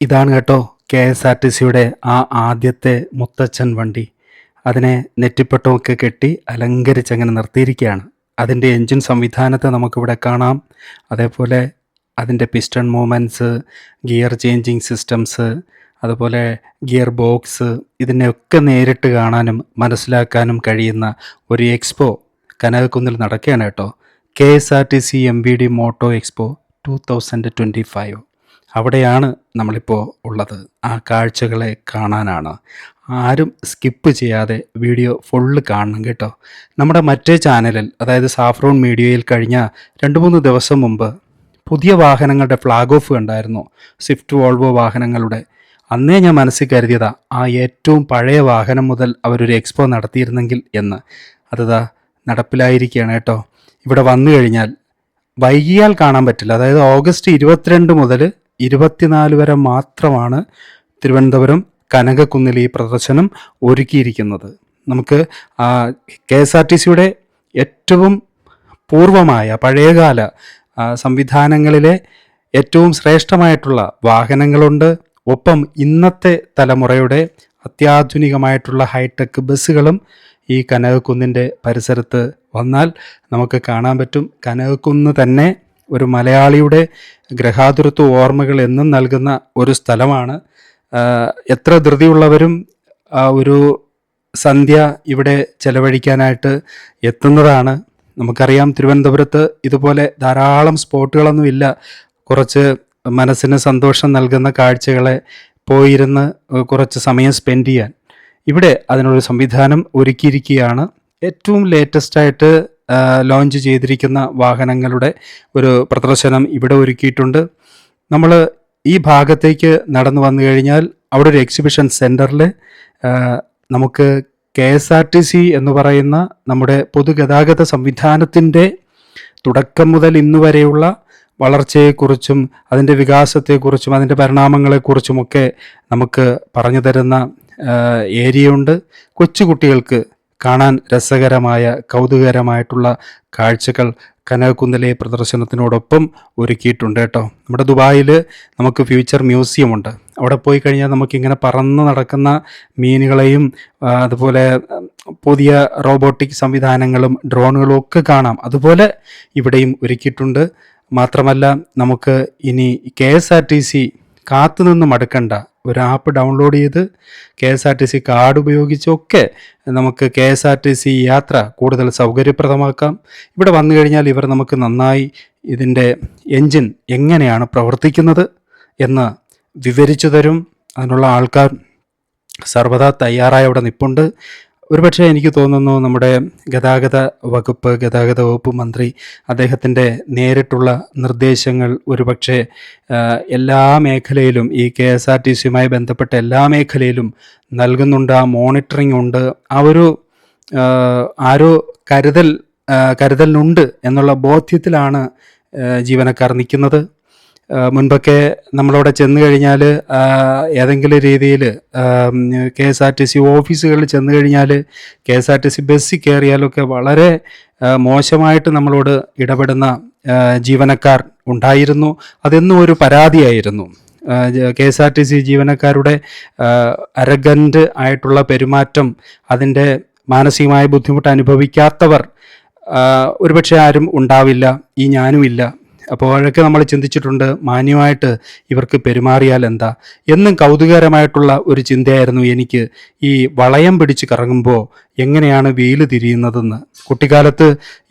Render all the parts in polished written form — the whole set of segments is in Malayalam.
ഇതാണ് കേട്ടോ KSRTCയുടെ ആ ആദ്യത്തെ മുത്തച്ഛൻ വണ്ടി. അതിനെ നെറ്റിപ്പട്ടമൊക്കെ കെട്ടി അലങ്കരിച്ചങ്ങനെ നിർത്തിയിരിക്കുകയാണ്. അതിൻ്റെ എൻജിൻ സംവിധാനത്തെ നമുക്കിവിടെ കാണാം. അതേപോലെ അതിൻ്റെ piston movements, gear changing systems, അതുപോലെ ഗിയർ ബോക്സ്, ഇതിനെയൊക്കെ നേരിട്ട് കാണാനും മനസ്സിലാക്കാനും കഴിയുന്ന ഒരു എക്സ്പോ കനകക്കുന്നിൽ നടക്കുകയാണ് കേട്ടോ. KSRTC MVD moto expo 2025. അവിടെയാണ് നമ്മളിപ്പോൾ ഉള്ളത്. ആ കാഴ്ചകളെ കാണാനാണ്. ആരും സ്കിപ്പ് ചെയ്യാതെ വീഡിയോ ഫുള്ള് കാണണം കേട്ടോ. നമ്മുടെ മറ്റേ ചാനലിൽ, അതായത് സാഫ്രോൺ മീഡിയയിൽ കഴിഞ്ഞ 2-3 ദിവസം മുമ്പ് പുതിയ വാഹനങ്ങളുടെ ഫ്ലാഗ് ഓഫ് കണ്ടായിരുന്നു. സ്വിഫ്റ്റ് വോൾവോ വാഹനങ്ങളുടെ. അന്നേ ഞാൻ മനസ്സിൽ കരുതിയതാ ആ ഏറ്റവും പഴയ വാഹനം മുതൽ അവരൊരു എക്സ്പോ നടത്തിയിരുന്നെങ്കിൽ എന്ന്. അതതാ നടപ്പിലായിരിക്കുകയാണ് കേട്ടോ. ഇവിടെ വന്നു കഴിഞ്ഞാൽ വൈകിയാൽ കാണാൻ പറ്റില്ല. അതായത് ഓഗസ്റ്റ് 22 മുതൽ 24 വരെ മാത്രമാണ് തിരുവനന്തപുരം കനകക്കുന്നിൽ ഈ പ്രദർശനം ഒരുക്കിയിരിക്കുന്നത്. നമുക്ക് KSRTCയുടെ ഏറ്റവും പൂർവമായ പഴയകാല സംവിധാനങ്ങളിലെ ഏറ്റവും ശ്രേഷ്ഠമായിട്ടുള്ള വാഹനങ്ങളുണ്ട്. ഒപ്പം ഇന്നത്തെ തലമുറയുടെ അത്യാധുനികമായിട്ടുള്ള ഹൈടെക് ബസ്സുകളും ഈ കനകക്കുന്നിൻ്റെ പരിസരത്ത് വന്നാൽ നമുക്ക് കാണാൻ പറ്റും. കനകക്കുന്ന് തന്നെ ഒരു മലയാളിയുടെ ഗ്രഹാതുരത്വ ഓർമ്മകൾ എന്നും നൽകുന്ന ഒരു സ്ഥലമാണ്. എത്ര ധൃതിയുള്ളവരും ഒരു സന്ധ്യ ഇവിടെ ചെലവഴിക്കാനായിട്ട് എത്തുന്നതാണ്. നമുക്കറിയാം തിരുവനന്തപുരത്ത് ഇതുപോലെ ധാരാളം സ്പോട്ടുകളൊന്നുമില്ല. കുറച്ച് മനസ്സിന് സന്തോഷം നൽകുന്ന കാഴ്ചകളെ പോയിരുന്ന് കുറച്ച് സമയം സ്പെൻഡ് ചെയ്യാൻ. ഇവിടെ അതിനൊരു സംവിധാനം ഒരുക്കിയിരിക്കുകയാണ്. ഏറ്റവും ലേറ്റസ്റ്റായിട്ട് ലോഞ്ച് ചെയ്തിരിക്കുന്ന വാഹനങ്ങളുടെ ഒരു പ്രദർശനം ഇവിടെ ഒരുക്കിയിട്ടുണ്ട്. നമ്മൾ ഈ ഭാഗത്തേക്ക് നടന്നു വന്നു കഴിഞ്ഞാൽ അവിടെ ഒരു എക്സിബിഷൻ സെൻറ്ററിൽ നമുക്ക് KSRTC എന്ന് പറയുന്ന നമ്മുടെ പൊതുഗതാഗത സംവിധാനത്തിൻ്റെ തുടക്കം മുതൽ ഇന്നു വരെയുള്ള വളർച്ചയെക്കുറിച്ചും അതിൻ്റെ വികാസത്തെക്കുറിച്ചും അതിൻ്റെ പരിണാമങ്ങളെക്കുറിച്ചുമൊക്കെ നമുക്ക് പറഞ്ഞു തരുന്ന ഏരിയയുണ്ട്. കൊച്ചുകുട്ടികൾക്ക് കാണാൻ രസകരമായ കൗതുകകരമായിട്ടുള്ള കാഴ്ചകൾ കനകക്കുന്നിലെ പ്രദർശനത്തിനോടൊപ്പം ഒരുക്കിയിട്ടുണ്ട് കേട്ടോ. നമ്മുടെ ദുബായിൽ നമുക്ക് ഫ്യൂച്ചർ മ്യൂസിയം ഉണ്ട്. അവിടെ പോയി കഴിഞ്ഞാൽ നമുക്കിങ്ങനെ പറന്ന് നടക്കുന്ന മീനുകളെയും അതുപോലെ പുതിയ റോബോട്ടിക് സംവിധാനങ്ങളും ഡ്രോണുകളും ഒക്കെ കാണാം. അതുപോലെ ഇവിടെയും ഒരുക്കിയിട്ടുണ്ട്. മാത്രമല്ല നമുക്ക് ഇനി KSRTC കാത്തുനിന്ന് മടുക്കണ്ട. ഒരു ആപ്പ് ഡൗൺലോഡ് ചെയ്ത് KSRTC കാർഡ് ഉപയോഗിച്ചൊക്കെ നമുക്ക് KSRTC യാത്ര കൂടുതൽ സൗകര്യപ്രദമാക്കാം. ഇവിടെ വന്നു കഴിഞ്ഞാൽ ഇവർ നമുക്ക് നന്നായി ഇതിൻ്റെ എൻജിൻ എങ്ങനെയാണ് പ്രവർത്തിക്കുന്നത് എന്ന് വിവരിച്ചു തരും. അതിനുള്ള ആൾക്കാർ സർവ്വതാ തയ്യാറായി അവിടെ നിൽപ്പുണ്ട്. ഒരുപക്ഷെ എനിക്ക് തോന്നുന്നു നമ്മുടെ ഗതാഗത വകുപ്പ് മന്ത്രി അദ്ദേഹത്തിൻ്റെ നേരിട്ടുള്ള നിർദ്ദേശങ്ങൾ ഒരുപക്ഷെ എല്ലാ മേഖലയിലും ഈ KSRTCയുമായി ബന്ധപ്പെട്ട എല്ലാ മേഖലയിലും നൽകുന്നുണ്ട്. ആ മോണിറ്ററിംഗ് ഉണ്ട്. ആ ഒരു ആരോ കരുതലിനുണ്ട് എന്നുള്ള ബോധ്യത്തിലാണ് ജീവനക്കാർ നിൽക്കുന്നത്. മുൻപൊക്കെ നമ്മളവിടെ ചെന്ന് കഴിഞ്ഞാൽ ഏതെങ്കിലും രീതിയിൽ KSRTC ഓഫീസുകളിൽ ചെന്ന് കഴിഞ്ഞാൽ KSRTC ബസ്സിൽ കയറിയാലൊക്കെ വളരെ മോശമായിട്ട് നമ്മളോട് ഇടപെടുന്ന ജീവനക്കാർ ഉണ്ടായിരുന്നു. അതെന്നും ഒരു പരാതിയായിരുന്നു. KSRTC ജീവനക്കാരുടെ അരഗൻ്റ് ആയിട്ടുള്ള പെരുമാറ്റം, അതിൻ്റെ മാനസികമായ ബുദ്ധിമുട്ട് അനുഭവിക്കാത്തവർ ഒരുപക്ഷെ ആരും ഉണ്ടാവില്ല. ഈ ഞാനുമില്ല. അപ്പോഴൊക്കെ നമ്മൾ ചിന്തിച്ചിട്ടുണ്ട്, മാന്യമായിട്ട് ഇവർക്ക് പെരുമാറിയാൽ എന്താ എന്നും കൗതുകകരമായിട്ടുള്ള ഒരു ചിന്തയായിരുന്നു എനിക്ക്. ഈ വളയം പിടിച്ച് കറങ്ങുമ്പോൾ എങ്ങനെയാണ് വീല് തിരിയുന്നതെന്ന്. കുട്ടിക്കാലത്ത്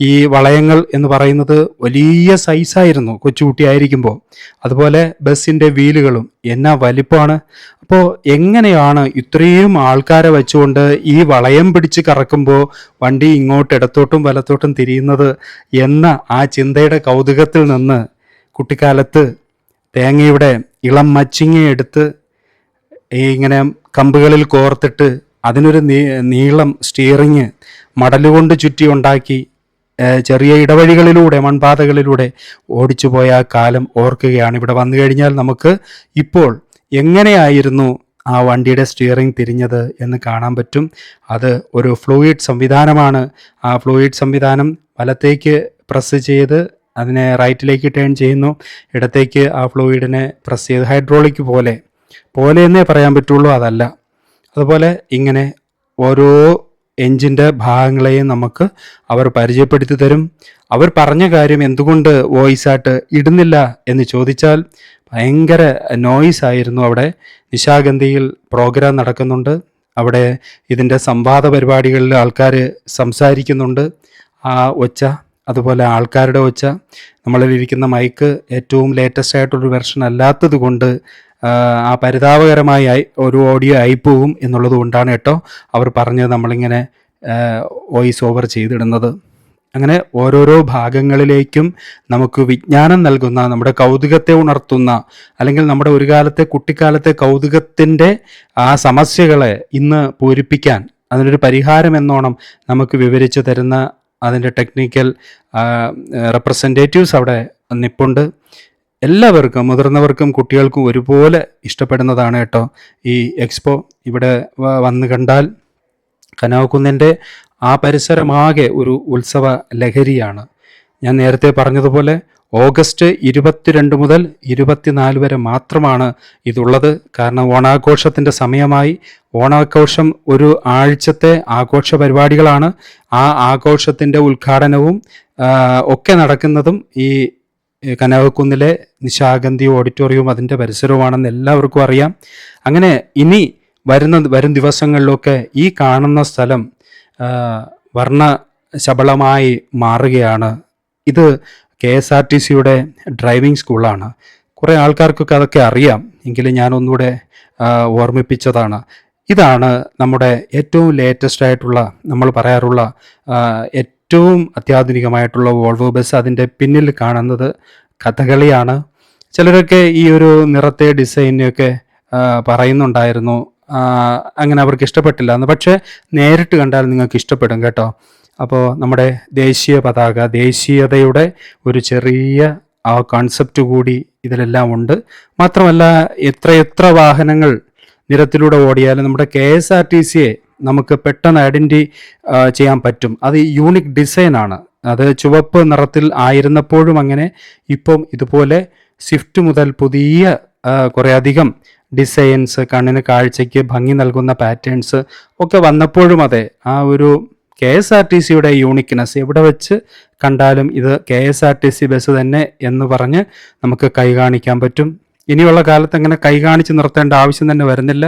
ഈ വളയങ്ങൾ എന്ന് പറയുന്നത് വലിയ സൈസായിരുന്നു കൊച്ചുകുട്ടിയായിരിക്കുമ്പോൾ. അതുപോലെ ബസ്സിൻ്റെ വീലുകളും എന്നാ വലിപ്പമാണ്. അപ്പോൾ എങ്ങനെയാണ് ഇത്രയും ആൾക്കാരെ വെച്ചുകൊണ്ട് ഈ വളയം പിടിച്ച് കറക്കുമ്പോൾ വണ്ടി ഇങ്ങോട്ട് ഇടത്തോട്ടും വലത്തോട്ടും തിരിയുന്നത് എന്ന ആ ചിന്തയുടെ കൗതുകത്തിൽ നിന്ന് കുട്ടിക്കാലത്ത് തേങ്ങയുടെ ഇളം മച്ചിങ്ങ എടുത്ത് ഇങ്ങനെ കമ്പുകളിൽ കോർത്തിട്ട് അതിനൊരു നീളം സ്റ്റിയറിങ് മടലുകൊണ്ട് ചുറ്റി ഉണ്ടാക്കി ചെറിയ ഇടവഴികളിലൂടെ മൺപാതകളിലൂടെ ഓടിച്ചു പോയ ആ കാലം ഓർക്കുകയാണ്. ഇവിടെ വന്നു കഴിഞ്ഞാൽ നമുക്ക് ഇപ്പോൾ എങ്ങനെയായിരുന്നു ആ വണ്ടിയുടെ സ്റ്റിയറിംഗ് തിരിഞ്ഞത് എന്ന് കാണാൻ പറ്റും. അത് ഒരു ഫ്ലൂയിഡ് സംവിധാനമാണ്. ആ ഫ്ലൂയിഡ് സംവിധാനം വലത്തേക്ക് പ്രസ് ചെയ്ത് അതിനെ റൈറ്റിലേക്ക് ടേൺ ചെയ്യുന്നു, ഇടത്തേക്ക് ആ ഫ്ലൂയിഡിനെ പ്രസ് ചെയ്ത് ഹൈഡ്രോളിക് പോലെ പോലെയെന്നേ പറയാൻ പറ്റുള്ളൂ, അതല്ല. അതുപോലെ ഇങ്ങനെ ഓരോ എഞ്ചിൻ്റെ ഭാഗങ്ങളെയും നമുക്ക് അവർ പരിചയപ്പെടുത്തി തരും. അവർ പറഞ്ഞ കാര്യം എന്തുകൊണ്ട് വോയിസായിട്ട് ഇടുന്നില്ല എന്ന് ചോദിച്ചാൽ ഭയങ്കര നോയിസ് ആയിരുന്നു അവിടെ. നിശാഗന്ധിയിൽ പ്രോഗ്രാം നടക്കുന്നുണ്ട്, അവിടെ ഇതിൻ്റെ സംവാദ പരിപാടികളിൽ ആൾക്കാർ സംസാരിക്കുന്നുണ്ട്. ആ ഒച്ച, അതുപോലെ ആൾക്കാരുടെ ഒച്ച, നമ്മളിലിരിക്കുന്ന മൈക്ക് ഏറ്റവും ലേറ്റസ്റ്റ് ആയിട്ടൊരു വെർഷൻ അല്ലാത്തത് കൊണ്ട് ആ പരിതാപകരമായി ഒരു ഓഡിയോ ആയിപ്പോവും എന്നുള്ളത് കൊണ്ടാണ് കേട്ടോ അവർ പറഞ്ഞത് നമ്മളിങ്ങനെ വോയിസ് ഓവർ ചെയ്തിടുന്നത്. അങ്ങനെ ഓരോരോ ഭാഗങ്ങളിലേക്കും നമുക്ക് വിജ്ഞാനം നൽകുന്ന, നമ്മുടെ കൗതുകത്തെ ഉണർത്തുന്ന, അല്ലെങ്കിൽ നമ്മുടെ ഒരു കാലത്തെ കുട്ടിക്കാലത്തെ കൗതുകത്തിൻ്റെ ആ സമസ്യകളെ ഇന്ന് പൂരിപ്പിക്കാൻ, അതിനൊരു പരിഹാരം എന്നോണം നമുക്ക് വിവരിച്ചു തരുന്ന അതിൻ്റെ ടെക്നിക്കൽ റെപ്രസെൻറ്റേറ്റീവ്സ് അവിടെ നിപ്പുണ്ട്. എല്ലാവർക്കും, മുതിർന്നവർക്കും കുട്ടികൾക്കും ഒരുപോലെ ഇഷ്ടപ്പെടുന്നതാണ് കേട്ടോ ഈ എക്സ്പോ. ഇവിടെ വന്ന് കണ്ടാൽ കനകക്കുന്നിൻ്റെ ആ പരിസരമാകെ ഒരു ഉത്സവ ലഹരിയാണ്. ഞാൻ നേരത്തെ പറഞ്ഞതുപോലെ ഓഗസ്റ്റ് 22 മുതൽ 24 വരെ മാത്രമാണ് ഇതുള്ളത്. കാരണം ഓണാഘോഷത്തിൻ്റെ സമയമായി. ഓണാഘോഷം ഒരു ആഴ്ചത്തെ ആഘോഷ പരിപാടികളാണ്. ആ ആഘോഷത്തിൻ്റെ ഉദ്ഘാടനവും ഒക്കെ നടക്കുന്നതും ഈ കനകക്കുന്നിലെ നിശാഗന്ധി ഓഡിറ്റോറിയവും അതിൻ്റെ പരിസരവുമാണെന്ന് എല്ലാവർക്കും അറിയാം. അങ്ങനെ ഇനി വരും ദിവസങ്ങളിലൊക്കെ ഈ കാണുന്ന സ്ഥലം വർണ്ണശബളമായി മാറുകയാണ്. ഇത് KSRTCയുടെ ഡ്രൈവിംഗ് സ്കൂളാണ്. കുറേ ആൾക്കാർക്കൊക്കെ അതൊക്കെ അറിയാം, എങ്കിലും ഞാനൊന്നുകൂടെ ഓർമ്മിപ്പിച്ചതാണ്. ഇതാണ് നമ്മുടെ ഏറ്റവും ലേറ്റസ്റ്റ് ആയിട്ടുള്ള, നമ്മൾ പറയാറുള്ള ഏറ്റവും അത്യാധുനികമായിട്ടുള്ള വോൾവോ ബസ്. അതിൻ്റെ പിന്നിൽ കാണുന്നത് കഥകളിയാണ്. ചിലരൊക്കെ ഈ ഒരു നിറത്തെ ഡിസൈനൊക്കെ പറയുന്നുണ്ടായിരുന്നു, അങ്ങനെ അവർക്ക് ഇഷ്ടപ്പെട്ടില്ല എന്ന്. പക്ഷേ നേരിട്ട് കണ്ടാൽ നിങ്ങൾക്ക് ഇഷ്ടപ്പെടും കേട്ടോ. അപ്പോൾ നമ്മുടെ ദേശീയ പതാക, ദേശീയതയുടെ ഒരു ചെറിയ ആ കോൺസെപ്റ്റ് കൂടി ഇതിലെല്ലാം ഉണ്ട്. മാത്രമല്ല എത്ര വാഹനങ്ങൾ നിരത്തിലൂടെ ഓടിയാലും നമ്മുടെ KSRTCയെ നമുക്ക് പെട്ടെന്ന് ചെയ്യാൻ പറ്റും. അത് യൂണിക് ഡിസൈനാണ്. അത് ചുവപ്പ് നിറത്തിൽ ആയിരുന്നപ്പോഴും അങ്ങനെ, ഇപ്പം ഇതുപോലെ സ്വിഫ്റ്റ് മുതൽ പുതിയ കുറേ അധികം ഡിസൈൻസ്, കണ്ണിന് കാഴ്ചയ്ക്ക് ഭംഗി നൽകുന്ന പാറ്റേൺസ് ഒക്കെ വന്നപ്പോഴും അതെ, ആ ഒരു KSRTCയുടെ യൂണിക്ക്നെസ് എവിടെ വെച്ച് കണ്ടാലും ഇത് KSRTC ബസ് തന്നെ എന്ന് പറഞ്ഞ് നമുക്ക് കൈ കാണിക്കാൻ പറ്റും. ഇനിയുള്ള കാലത്ത് അങ്ങനെ കൈ കാണിച്ച് നിർത്തേണ്ട ആവശ്യം തന്നെ വരുന്നില്ല.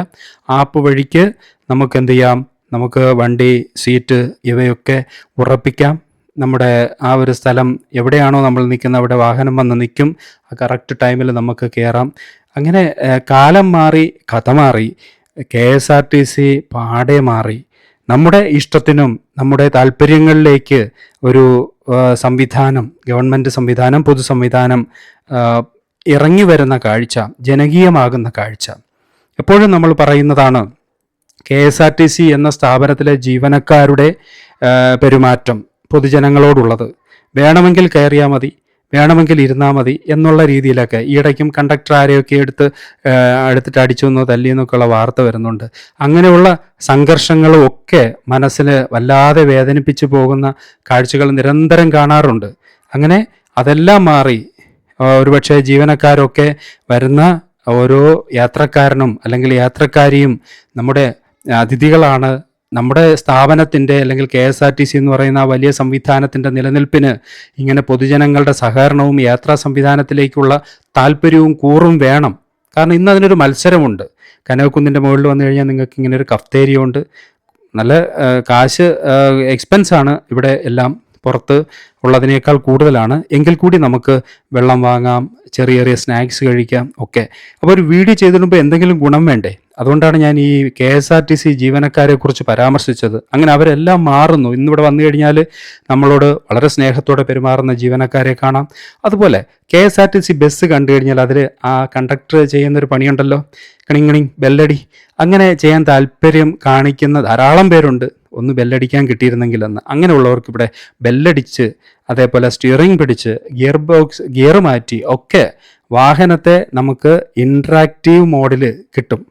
ആപ്പ് വഴിക്ക് നമുക്ക് എന്ത് ചെയ്യാം, നമുക്ക് വണ്ടി, സീറ്റ് ഇവയൊക്കെ ഉറപ്പിക്കാം. നമ്മുടെ ആ ഒരു സ്ഥലം എവിടെയാണോ നമ്മൾ നിൽക്കുന്നത് അവിടെ വാഹനം വന്ന് നിൽക്കും. ആ കറക്റ്റ് ടൈമിൽ നമുക്ക് കയറാം. അങ്ങനെ കാലം മാറി, കഥ മാറി, KSRTC പാടെ മാറി. നമ്മുടെ ഇഷ്ടത്തിനും നമ്മുടെ താല്പര്യങ്ങളിലേക്ക് ഒരു സംവിധാനം, ഗവൺമെൻറ് സംവിധാനം, പൊതു സംവിധാനം ഇറങ്ങി വരുന്ന കാഴ്ച, ജനകീയമാകുന്ന കാഴ്ച. എപ്പോഴും നമ്മൾ പറയുന്നതാണ് KSRTC എന്ന സ്ഥാപനത്തിലെ ജീവനക്കാരുടെ പെരുമാറ്റം പൊതുജനങ്ങളോടുള്ളത്. വേണമെങ്കിൽ കയറിയാൽ മതി, വേണമെങ്കിൽ ഇരുന്നാൽ മതി എന്നുള്ള രീതിയിലൊക്കെ ഈയിടയ്ക്കും കണ്ടക്ടർ ആരെയൊക്കെ എടുത്തിട്ട് അടിച്ചെന്നോ തല്ലിയെന്നൊക്കെയുള്ള വാർത്ത വരുന്നുണ്ട്. അങ്ങനെയുള്ള സംഘർഷങ്ങളും ഒക്കെ മനസ്സിൽ വല്ലാതെ വേദനിപ്പിച്ചു പോകുന്ന കാഴ്ചകൾ നിരന്തരം കാണാറുണ്ട്. അങ്ങനെ അതെല്ലാം മാറി ഒരുപക്ഷെ ജീവനക്കാരൊക്കെ വരുന്ന ഓരോ യാത്രക്കാരനും അല്ലെങ്കിൽ യാത്രക്കാരിയും നമ്മുടെ അതിഥികളാണ്. നമ്മുടെ സ്ഥാപനത്തിൻ്റെ അല്ലെങ്കിൽ KSRTC എന്ന് പറയുന്ന ആ വലിയ സംവിധാനത്തിൻ്റെ നിലനിൽപ്പിന് ഇങ്ങനെ പൊതുജനങ്ങളുടെ സഹകരണവും യാത്രാ സംവിധാനത്തിലേക്കുള്ള താല്പര്യവും കൂറും വേണം. കാരണം ഇന്ന് അതിനൊരു മത്സരമുണ്ട്. കനകക്കുന്നിൻ്റെ മുകളിൽ വന്നു കഴിഞ്ഞാൽ നിങ്ങൾക്ക് ഇങ്ങനെ ഒരു കഫ്തേരിയ ഉണ്ട്. നല്ല കാശ് എക്സ്പെൻസാണ് ഇവിടെ എല്ലാം, പുറത്ത് ഉള്ളതിനേക്കാൾ കൂടുതലാണ്. എങ്കിൽ കൂടി നമുക്ക് വെള്ളം വാങ്ങാം, ചെറിയ ചെറിയ സ്നാക്സ് കഴിക്കാം ഒക്കെ. അപ്പോൾ ഒരു വീഡിയോ ചെയ്തിടുമ്പോൾ എന്തെങ്കിലും ഗുണം വേണ്ടേ? അതുകൊണ്ടാണ് ഞാൻ ഈ KSRTC ജീവനക്കാരെ കുറിച്ച് പരാമർശിച്ചത്. അങ്ങനെ അവരെല്ലാം മാറുന്നു. ഇന്നിവിടെ വന്നു കഴിഞ്ഞാൽ നമ്മളോട് വളരെ സ്നേഹത്തോടെ പെരുമാറുന്ന ജീവനക്കാരെ കാണാം. അതുപോലെ KSRTC ബസ് കണ്ടു കഴിഞ്ഞാൽ അതിൽ ആ കണ്ടക്ടർ ചെയ്യുന്നൊരു പണിയുണ്ടല്ലോ, കണിങ് ബെല്ലടി, അങ്ങനെ ചെയ്യാൻ താല്പര്യം കാണിക്കുന്ന ധാരാളം പേരുണ്ട്. ഒന്ന് ബെല്ലടിക്കാൻ കിട്ടിയിരുന്നെങ്കിലെന്ന്. അങ്ങനെയുള്ളവർക്ക് ഇവിടെ ബെല്ലടിച്ച്, അതേപോലെ സ്റ്റിയറിംഗ് പിടിച്ച്, ഗിയർ മാറ്റി ഒക്കെ വാഹനത്തെ നമുക്ക് ഇൻട്രാക്റ്റീവ് മോഡിൽ കിട്ടും.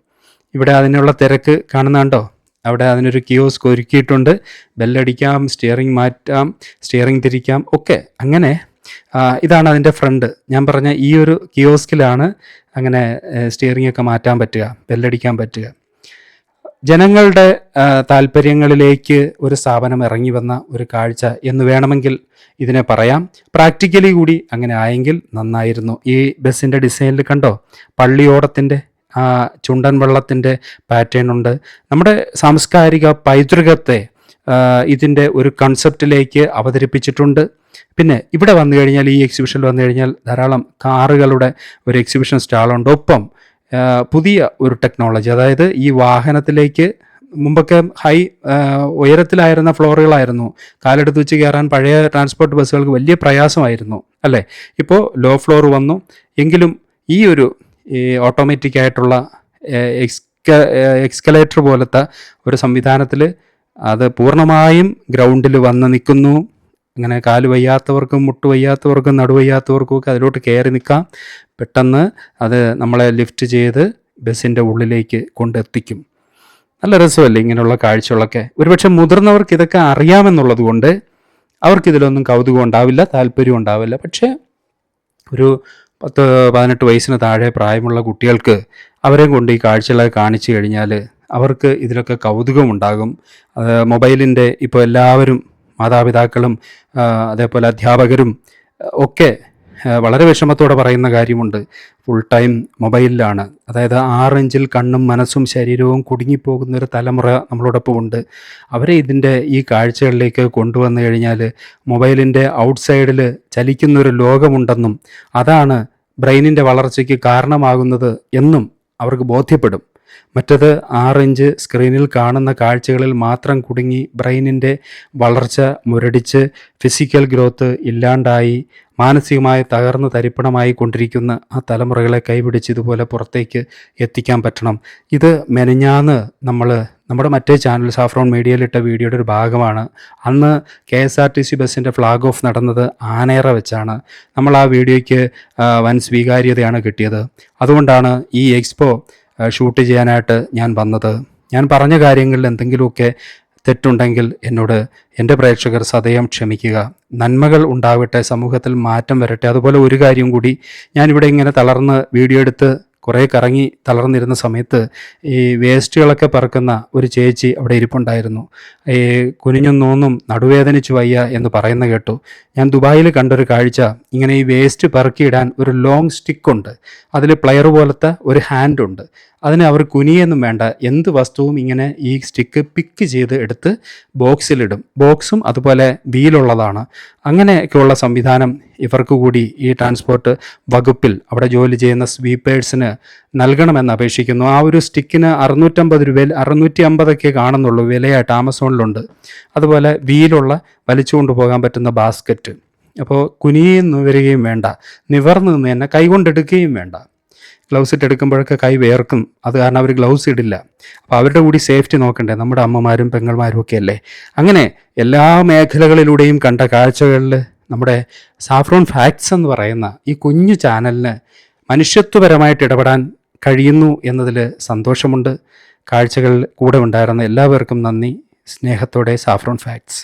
ഇവിടെ അതിനുള്ള തിരക്ക് കാണുന്നുണ്ടോ? അവിടെ അതിനൊരു കിയോസ്ക് ഒരുക്കിയിട്ടുണ്ട്. ബെല്ലടിക്കാം, സ്റ്റിയറിംഗ് മാറ്റാം, സ്റ്റിയറിംഗ് തിരിക്കാം ഒക്കെ. അങ്ങനെ ഇതാണ് അതിൻ്റെ ഫ്രണ്ട്. ഞാൻ പറഞ്ഞ ഈ ഒരു കിയോസ്കിലാണ് അങ്ങനെ സ്റ്റിയറിംഗ് ഒക്കെ മാറ്റാൻ പറ്റുക, ബെല്ലടിക്കാൻ പറ്റുക. ജനങ്ങളുടെ താല്പര്യങ്ങളിലേക്ക് ഒരു സ്ഥാപനം ഇറങ്ങി വന്ന ഒരു കാഴ്ച എന്ന് വേണമെങ്കിൽ ഇതിനെ പറയാം. പ്രാക്ടിക്കലി കൂടി അങ്ങനെ ആയെങ്കിൽ നന്നായിരുന്നു. ഈ ബസ്സിൻ്റെ ഡിസൈനിൽ കണ്ടോ, പള്ളിയോടത്തിൻ്റെ ചുണ്ടൻ വെള്ളത്തിൻ്റെ പാറ്റേൺ ഉണ്ട്. നമ്മുടെ സാംസ്കാരിക പൈതൃകത്തെ ഇതിൻ്റെ ഒരു കൺസെപ്റ്റിലേക്ക് അവതരിപ്പിച്ചിട്ടുണ്ട്. പിന്നെ ഇവിടെ വന്നു കഴിഞ്ഞാൽ, ഈ എക്സിബിഷനിൽ വന്നു കഴിഞ്ഞാൽ ധാരാളം കാറുകളുടെ ഒരു എക്സിബിഷൻ സ്റ്റാളുണ്ട്. ഒപ്പം പുതിയ ഒരു ടെക്നോളജി, അതായത് ഈ വാഹനത്തിലേക്ക് മുമ്പൊക്കെ ഉയരത്തിലായിരുന്ന ഫ്ലോറുകളായിരുന്നു, കാലെടുത്ത് വെച്ച് കയറാൻ പഴയ ട്രാൻസ്പോർട്ട് ബസ്സുകൾക്ക് വലിയ പ്രയാസമായിരുന്നു അല്ലേ. ഇപ്പോൾ ലോ ഫ്ലോർ വന്നു. എങ്കിലും ഈ ഒരു ഓട്ടോമാറ്റിക് ആയിട്ടുള്ള എക്സ്കലേറ്റർ പോലത്തെ ഒരു സംവിധാനത്തിൽ അത് പൂർണ്ണമായും ഗ്രൗണ്ടിൽ വന്ന് നിൽക്കുന്നു. അങ്ങനെ കാല് വയ്യാത്തവർക്കും മുട്ട് വയ്യാത്തവർക്കും നടുവയ്യാത്തവർക്കും ഒക്കെ അതിലോട്ട് കയറി നിൽക്കാം. പെട്ടെന്ന് അത് നമ്മളെ ലിഫ്റ്റ് ചെയ്ത് ബസ്സിൻ്റെ ഉള്ളിലേക്ക് കൊണ്ടെത്തിക്കും. നല്ല രസമല്ലേ ഇങ്ങനെയുള്ള കാഴ്ചകളൊക്കെ. ഒരുപക്ഷെ മുതിർന്നവർക്ക് ഇതൊക്കെ അറിയാമെന്നുള്ളത് കൊണ്ട് അവർക്കിതിലൊന്നും കൗതുകം ഉണ്ടാവില്ല, താല്പര്യം ഉണ്ടാവില്ല. പക്ഷേ ഒരു 10-18 വയസ്സിന് താഴെ പ്രായമുള്ള കുട്ടികൾക്ക് അവരെയും കൊണ്ട് ഈ കാഴ്ചകളൊക്കെ കാണിച്ചു കഴിഞ്ഞാൽ അവർക്ക് ഇതിലൊക്കെ കൗതുകമുണ്ടാകും. മൊബൈലിൻ്റെ ഇപ്പോൾ എല്ലാവരും, മാതാപിതാക്കളും അതേപോലെ അധ്യാപകരും ഒക്കെ വളരെ വിഷമത്തോടെ പറയുന്ന കാര്യമുണ്ട്, ഫുൾ ടൈം മൊബൈലിലാണ്. അതായത് 6 ഇഞ്ചിൽ കണ്ണും മനസ്സും ശരീരവും കുടുങ്ങിപ്പോകുന്നൊരു തലമുറ നമ്മളോടൊപ്പം ഉണ്ട്. അവരെ ഇതിൻ്റെ ഈ കാഴ്ചകളിലേക്ക് കൊണ്ടുവന്നു കഴിഞ്ഞാൽ മൊബൈലിൻ്റെ ഔട്ട്സൈഡിൽ ചലിക്കുന്നൊരു ലോകമുണ്ടെന്നും അതാണ് ബ്രെയിനിൻ്റെ വളർച്ചയ്ക്ക് കാരണമാകുന്നത് എന്നും അവർക്ക് ബോധ്യപ്പെടും. മറ്റത് 6 ഇഞ്ച് സ്ക്രീനിൽ കാണുന്ന കാഴ്ചകളിൽ മാത്രം കുടുങ്ങി ബ്രെയിനിൻ്റെ വളർച്ച മുരടിച്ച് ഫിസിക്കൽ ഗ്രോത്ത് ഇല്ലാണ്ടായി മാനസികമായി തകർന്ന് തരിപ്പണമായി കൊണ്ടിരിക്കുന്ന ആ തലമുറകളെ കൈപിടിച്ച് ഇതുപോലെ പുറത്തേക്ക് എത്തിക്കാൻ പറ്റണം. ഇത് മെനഞ്ഞാന്ന് നമ്മുടെ മറ്റേ ചാനൽ സാഫ്രോൺ മീഡിയയിലിട്ട വീഡിയോയുടെ ഒരു ഭാഗമാണ്. അന്ന് KSRTC ബസ്സിൻ്റെ ഫ്ലാഗ് ഓഫ് നടന്നത് ആനേറ വെച്ചാണ്. നമ്മൾ ആ വീഡിയോയ്ക്ക് വൻ സ്വീകാര്യതയാണ് കിട്ടിയത്. അതുകൊണ്ടാണ് ഈ എക്സ്പോ ഷൂട്ട് ചെയ്യാനായിട്ട് ഞാൻ വന്നത്. ഞാൻ പറഞ്ഞ കാര്യങ്ങളിൽ എന്തെങ്കിലുമൊക്കെ തെറ്റുണ്ടെങ്കിൽ എന്നോട് എൻ്റെ പ്രേക്ഷകർ സദയം ക്ഷമിക്കുക. നന്മകൾ ഉണ്ടാവട്ടെ, സമൂഹത്തിൽ മാറ്റം വരട്ടെ. അതുപോലെ ഒരു കാര്യം കൂടി, ഞാനിവിടെ ഇങ്ങനെ തളർന്ന് വീഡിയോ എടുത്ത് കുറേ കറങ്ങി തളർന്നിരുന്ന സമയത്ത് ഈ വേസ്റ്റുകളൊക്കെ പറക്കുന്ന ഒരു ചേച്ചി അവിടെ ഇരിപ്പുണ്ടായിരുന്നു. ഈ കുനിഞ്ഞും നോന്നും നടുവേദനിച്ച് വയ്യ എന്ന് പറയുന്ന കേട്ടു. ഞാൻ ദുബായിൽ കണ്ടൊരു കാഴ്ച, ഇങ്ങനെ ഈ വേസ്റ്റ് പറക്കിയിടാൻ ഒരു ലോങ് സ്റ്റിക്കുണ്ട്, അതിൽ പ്ലെയർ പോലത്തെ ഒരു ഹാൻഡുണ്ട്. അതിന് അവർ കുനിയൊന്നും വേണ്ട, എന്ത് വസ്തുവും ഇങ്ങനെ ഈ സ്റ്റിക്ക് പിക്ക് ചെയ്ത് എടുത്ത് ബോക്സിലിടും. ബോക്സും അതുപോലെ വീലുള്ളതാണ്. അങ്ങനെയൊക്കെയുള്ള സംവിധാനം ഇവർക്ക് കൂടി ഈ ട്രാൻസ്പോർട്ട് വകുപ്പിൽ അവിടെ ജോലി ചെയ്യുന്ന സ്വീപ്പേഴ്സിന് നൽകണമെന്ന് അപേക്ഷിക്കുന്നു. ആ ഒരു സ്റ്റിക്കിന് 650 രൂപയിൽ 650 കാണുന്നുള്ളൂ വിലയായിട്ട്, ആമസോണിലുണ്ട്. അതുപോലെ വീലുള്ള വലിച്ചുകൊണ്ട് പോകാൻ പറ്റുന്ന ബാസ്ക്കറ്റ്. അപ്പോൾ കുനിയും വരികയും വേണ്ട, നിവർന്ന് നിന്ന് തന്നെ കൈകൊണ്ടെടുക്കുകയും വേണ്ട. ഗ്ലൗസ് ഇട്ട് എടുക്കുമ്പോഴൊക്കെ കൈ വേർക്കും, അത് കാരണം അവർ ഗ്ലൗസ് ഇടില്ല. അപ്പോൾ അവരുടെ കൂടി സേഫ്റ്റി നോക്കണ്ടേ, നമ്മുടെ അമ്മമാരും പെങ്ങന്മാരും ഒക്കെ അല്ലേ. അങ്ങനെ എല്ലാ മേഖലകളിലൂടെയും കണ്ട കാഴ്ചകളിൽ നമ്മുടെ സാഫ്രോൺ ഫാക്ട്സ് എന്ന് പറയുന്ന ഈ കുഞ്ഞു ചാനലിന് മനുഷ്യത്വപരമായിട്ട് ഇടപെടാൻ കഴിയുന്നു എന്നതിൽ സന്തോഷമുണ്ട്. കാഴ്ചകൾ കൂടെ ഉണ്ടായിരുന്ന എല്ലാവർക്കും നന്ദി. സ്നേഹത്തോടെ സാഫ്രോൺ ഫാക്ട്സ്.